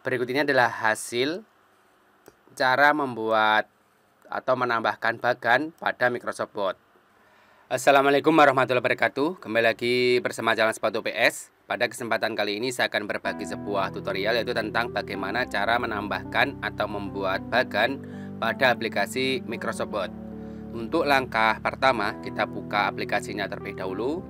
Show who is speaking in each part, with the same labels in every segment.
Speaker 1: Berikut ini adalah hasil cara membuat atau menambahkan bagan pada Microsoft Word. Assalamualaikum warahmatullahi wabarakatuh. Kembali lagi bersama Jalan Sepatu PS. Pada kesempatan kali ini saya akan berbagi sebuah tutorial, yaitu tentang bagaimana cara menambahkan atau membuat bagan pada aplikasi Microsoft Word. Untuk langkah pertama, kita buka aplikasinya terlebih dahulu.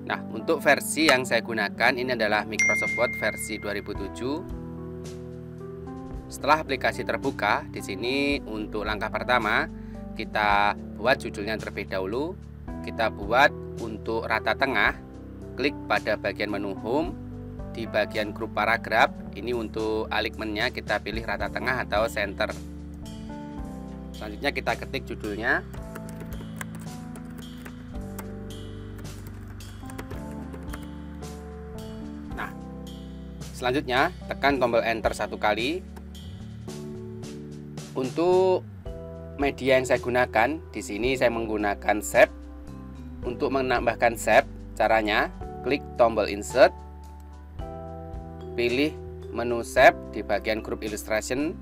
Speaker 1: Nah, untuk versi yang saya gunakan ini adalah Microsoft Word versi 2007. Setelah aplikasi terbuka, di sini untuk langkah pertama kita buat judulnya terlebih dahulu. Kita buat untuk rata tengah, klik pada bagian menu Home. Di bagian grup paragraf, ini untuk alignmentnya kita pilih rata tengah atau center. Selanjutnya kita ketik judulnya. Nah, selanjutnya tekan tombol enter satu kali. Untuk media yang saya gunakan, di sini saya menggunakan shape. Untuk menambahkan shape, caranya klik tombol insert, pilih menu shape di bagian group illustration.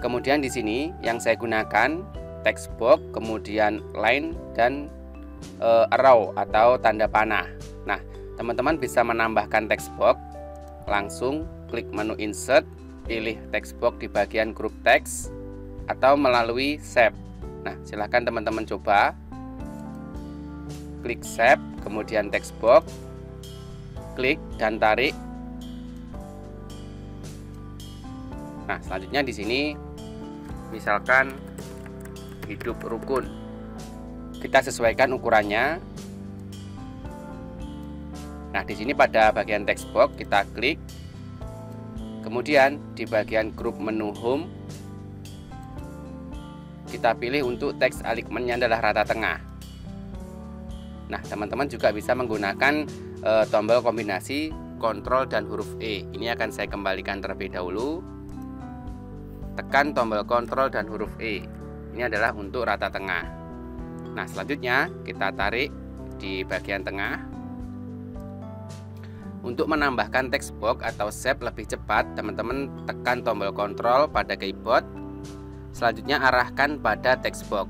Speaker 1: Kemudian di sini yang saya gunakan text box, kemudian line dan arrow atau tanda panah. Nah, teman-teman bisa menambahkan text box langsung klik menu insert, pilih text box di bagian grup text atau melalui shape. Nah, silahkan teman-teman coba klik shape, kemudian text box, klik dan tarik. Nah, selanjutnya di sini misalkan hidup rukun, kita sesuaikan ukurannya. Nah, di sini pada bagian text box kita klik, kemudian di bagian grup menu Home kita pilih untuk teks alignmentnya adalah rata tengah. Nah, teman-teman juga bisa menggunakan tombol kombinasi Ctrl dan huruf E. Ini akan saya kembalikan terlebih dahulu. Tekan tombol Ctrl dan huruf E. Ini adalah untuk rata tengah. Nah, selanjutnya kita tarik di bagian tengah. Untuk menambahkan text box atau shape lebih cepat, teman-teman tekan tombol Ctrl pada keyboard. Selanjutnya arahkan pada text box.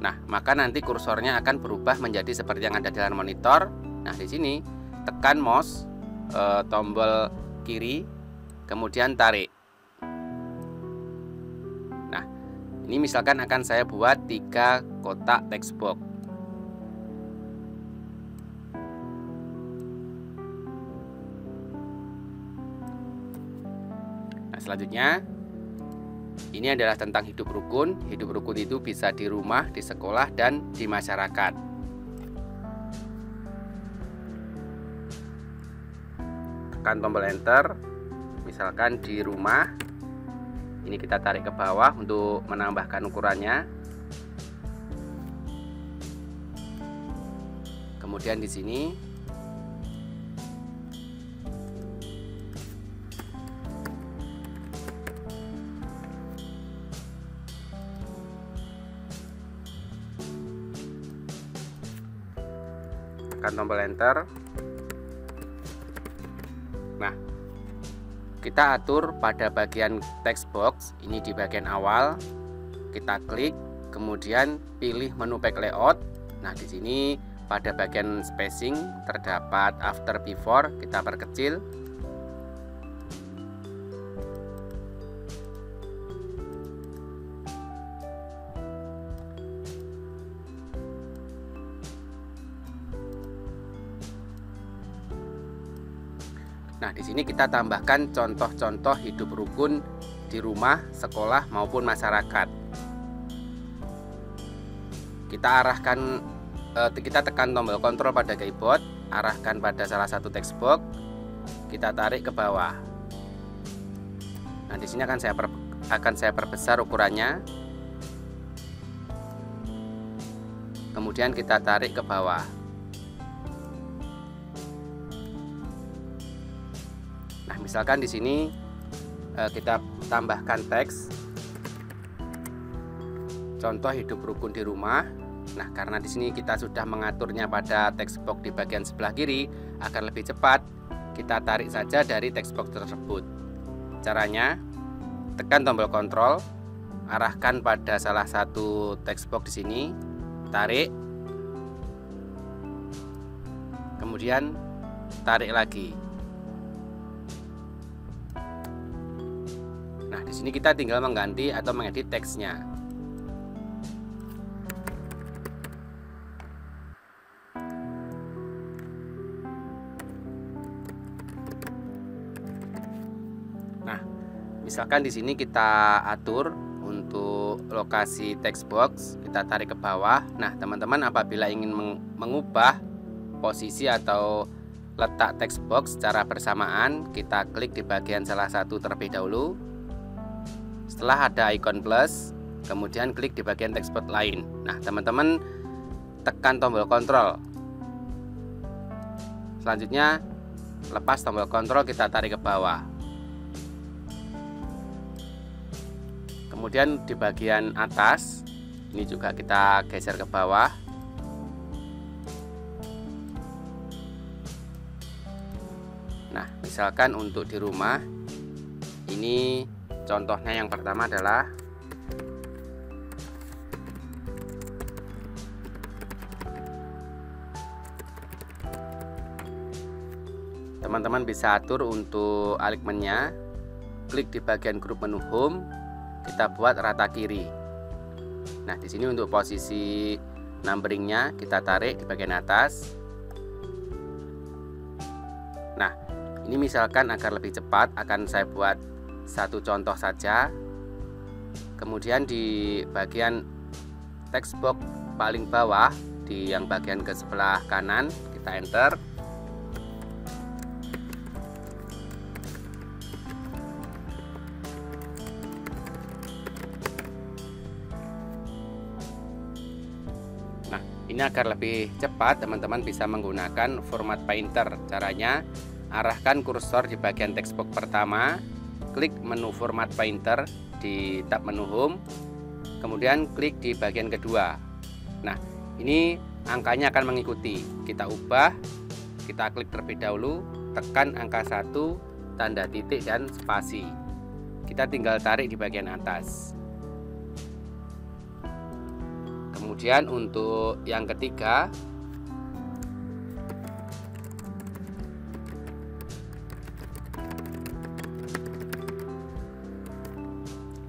Speaker 1: Nah, maka nanti kursornya akan berubah menjadi seperti yang ada di dalam monitor. Nah, di sini tekan mouse tombol kiri, kemudian tarik. Nah, ini misalkan akan saya buat 3 kotak text box. Nah, selanjutnya ini adalah tentang hidup rukun. Hidup rukun itu bisa di rumah, di sekolah, dan di masyarakat. Tekan tombol enter. Misalkan di rumah. Ini kita tarik ke bawah untuk menambahkan ukurannya. Kemudian di sini tekan tombol enter. Nah, kita atur pada bagian text box ini di bagian awal. Kita klik, kemudian pilih menu back layout. Nah, di sini pada bagian spacing terdapat after before, kita perkecil. Nah, di sini kita tambahkan contoh-contoh hidup rukun di rumah, sekolah, maupun masyarakat. Kita tekan tombol Ctrl pada keyboard, arahkan pada salah satu text box, kita tarik ke bawah. Nah, di sini akan saya perbesar ukurannya. Kemudian kita tarik ke bawah. Nah, misalkan di sini kita tambahkan teks contoh hidup rukun di rumah. Nah, karena di sini kita sudah mengaturnya pada text box di bagian sebelah kiri, agar lebih cepat, kita tarik saja dari text box tersebut. Caranya, tekan tombol kontrol, arahkan pada salah satu text box di sini, tarik, kemudian tarik lagi. Nah, di sini kita tinggal mengganti atau mengedit teksnya. Nah, misalkan di sini kita atur untuk lokasi text box, kita tarik ke bawah. Nah, teman-teman apabila ingin mengubah posisi atau letak text box secara bersamaan, kita klik di bagian salah satu terlebih dahulu. Setelah ada ikon plus, kemudian klik di bagian text box lain. Nah, teman-teman tekan tombol kontrol. Selanjutnya, lepas tombol kontrol, kita tarik ke bawah. Kemudian di bagian atas ini juga kita geser ke bawah. Nah, misalkan untuk di rumah, ini contohnya yang pertama adalah teman-teman bisa atur untuk alignmentnya. Klik di bagian grup menu home, kita buat rata kiri. Nah, di sini untuk posisi numberingnya kita tarik di bagian atas. Nah, ini misalkan agar lebih cepat akan saya buat satu contoh saja. Kemudian di bagian text box paling bawah, di yang bagian ke sebelah kanan, kita enter. Nah, ini agar lebih cepat, teman-teman bisa menggunakan format painter. Caranya, arahkan kursor di bagian text box pertama, klik menu format painter di tab menu home, kemudian klik di bagian kedua. Nah, ini angkanya akan mengikuti. Kita ubah, kita klik terlebih dahulu, tekan angka 1, tanda titik dan spasi. Kita tinggal tarik di bagian atas. Kemudian untuk yang ketiga,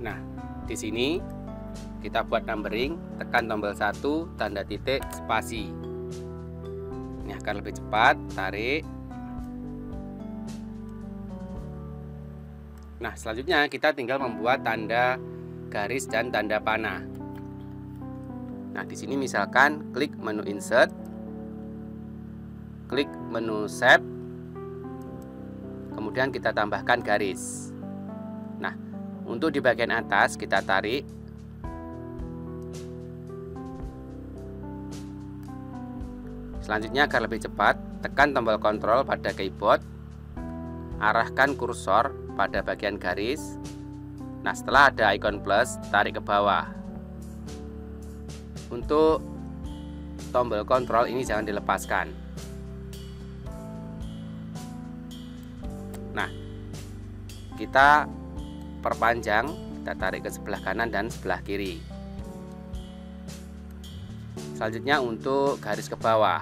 Speaker 1: nah, di sini kita buat numbering, tekan tombol 1, tanda titik, spasi. Ini akan lebih cepat, tarik. Nah, selanjutnya kita tinggal membuat tanda garis dan tanda panah. Nah, di sini misalkan klik menu insert, klik menu shape, kemudian kita tambahkan garis. Nah, untuk di bagian atas kita tarik. Selanjutnya agar lebih cepat, tekan tombol kontrol pada keyboard, arahkan kursor pada bagian garis. Nah, setelah ada ikon plus, tarik ke bawah. Untuk tombol kontrol ini jangan dilepaskan. Nah, kita perpanjang, kita tarik ke sebelah kanan dan sebelah kiri. Selanjutnya untuk garis ke bawah.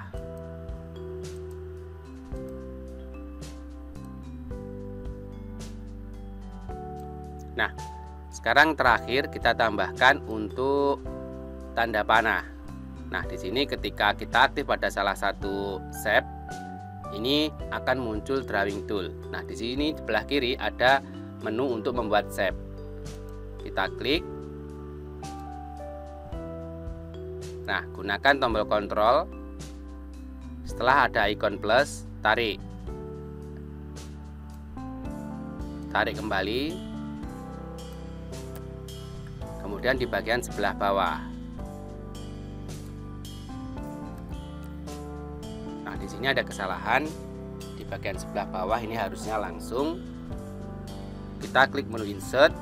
Speaker 1: Nah, sekarang terakhir kita tambahkan untuk tanda panah. Nah, di sini ketika kita aktif pada salah satu shape, ini akan muncul drawing tool. Nah, di sini sebelah kiri ada menu untuk membuat shape. Kita klik. Nah, gunakan tombol kontrol. Setelah ada ikon plus, tarik. Tarik kembali. Kemudian di bagian sebelah bawah. Nah, di sini ada kesalahan di bagian sebelah bawah, ini harusnya langsung. Kita klik menu insert,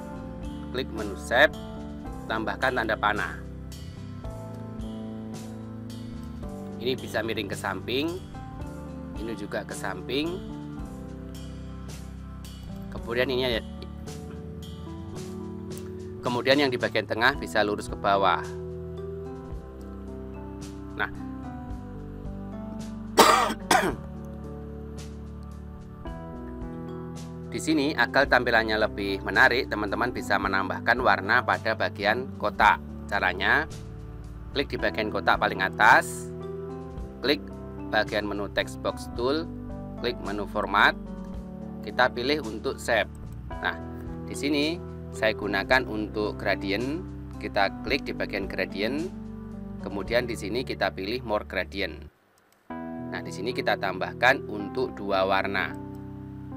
Speaker 1: klik menu shape, tambahkan tanda panah. Ini bisa miring ke samping, ini juga ke samping. Kemudian yang di bagian tengah bisa lurus ke bawah. Nah, di sini agar tampilannya lebih menarik, teman-teman bisa menambahkan warna pada bagian kotak. Caranya, klik di bagian kotak paling atas, klik bagian menu text box tool, klik menu format, kita pilih untuk shape. Nah, di sini saya gunakan untuk gradient, kita klik di bagian gradient, kemudian di sini kita pilih more gradient. Nah, di sini kita tambahkan untuk 2 warna.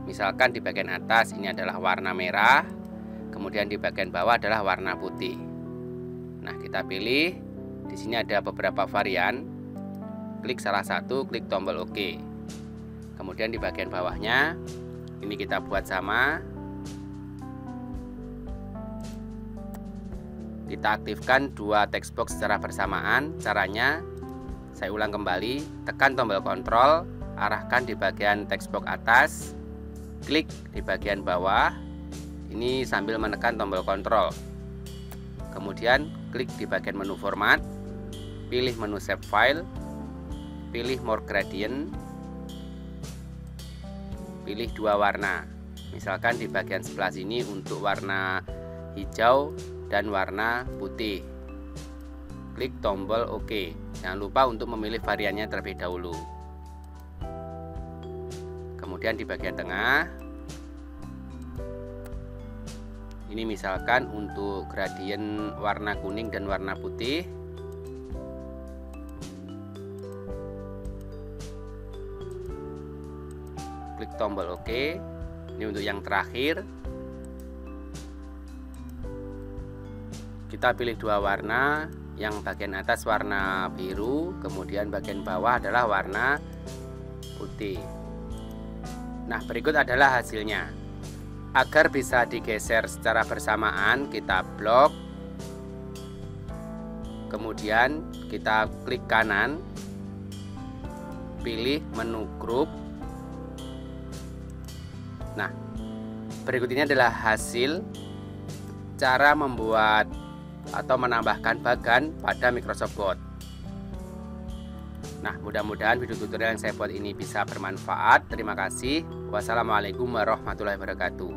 Speaker 1: Misalkan di bagian atas ini adalah warna merah, kemudian di bagian bawah adalah warna putih. Nah, kita pilih, di sini ada beberapa varian. Klik salah satu, klik tombol OK. Kemudian di bagian bawahnya ini kita buat sama. Kita aktifkan 2 text box secara bersamaan. Caranya, saya ulang kembali, tekan tombol kontrol, arahkan di bagian text box atas, klik di bagian bawah, ini sambil menekan tombol kontrol. Kemudian klik di bagian menu format, pilih menu save file, pilih more gradient, pilih 2 warna. Misalkan di bagian sebelah sini untuk warna hijau dan warna putih. Klik tombol OK. Jangan lupa untuk memilih variannya terlebih dahulu. Kemudian di bagian tengah, ini misalkan untuk gradien warna kuning dan warna putih. Klik tombol OK. Ini untuk yang terakhir. Kita pilih 2 warna, yang bagian atas warna biru, kemudian bagian bawah adalah warna putih. Nah, berikut adalah hasilnya. Agar bisa digeser secara bersamaan, kita blok, kemudian kita klik kanan, pilih menu group. Nah, berikut ini adalah hasil cara membuat atau menambahkan bagan pada Microsoft Word. Nah, mudah-mudahan video tutorial yang saya buat ini bisa bermanfaat. Terima kasih. Wassalamualaikum warahmatullahi wabarakatuh.